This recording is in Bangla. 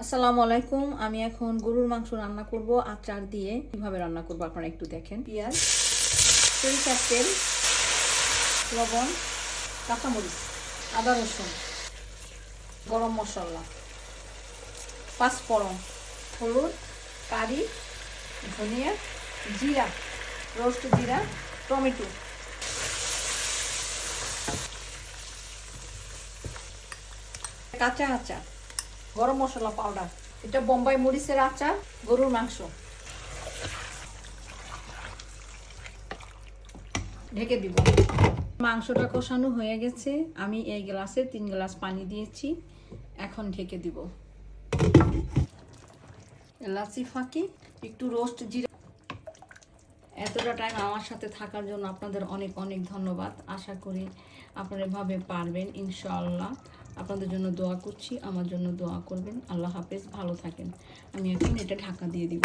আসসালামু আলাইকুম। আমি এখন গরুর মাংস রান্না করব আচার দিয়ে। কিভাবে রান্না করব আপনারা একটু দেখেন। পেঁয়াজ, সরিষার তেল, লবণ, কাঁচামরিচ, আদা রসুন, গরম মশলা, পাঁচফোড়ন, হলুদ, কারি, ধনিয়া, জিরা, রোস্ট জিরা, টমেটো, কাঁচা আচার, গরম মশলা পাউডার, এটা বোম্বাই মরিচের আচার, গরুর মাংস। ঢেকে দিব। মাংসটা কষানো হয়ে গেছে। আমি এই গ্লাসে 3 গ্লাস পানি দিয়েছি। এখন ঢেকে দিব। এলাচি ফাঁকি, একটু রোস্ট জিরা। এতটা টাইম আমার সাথে থাকার জন্য আপনাদের অনেক অনেক ধন্যবাদ। আশা করি আপনারা এভাবে পারবেন ইনশাআল্লাহ। আপনাদের জন্য দোয়া করছি, আমার জন্য দোয়া করবেন। আল্লাহ হাফেজ, ভালো থাকেন। আমি এখন এটা ঢাকা দিয়ে দিব।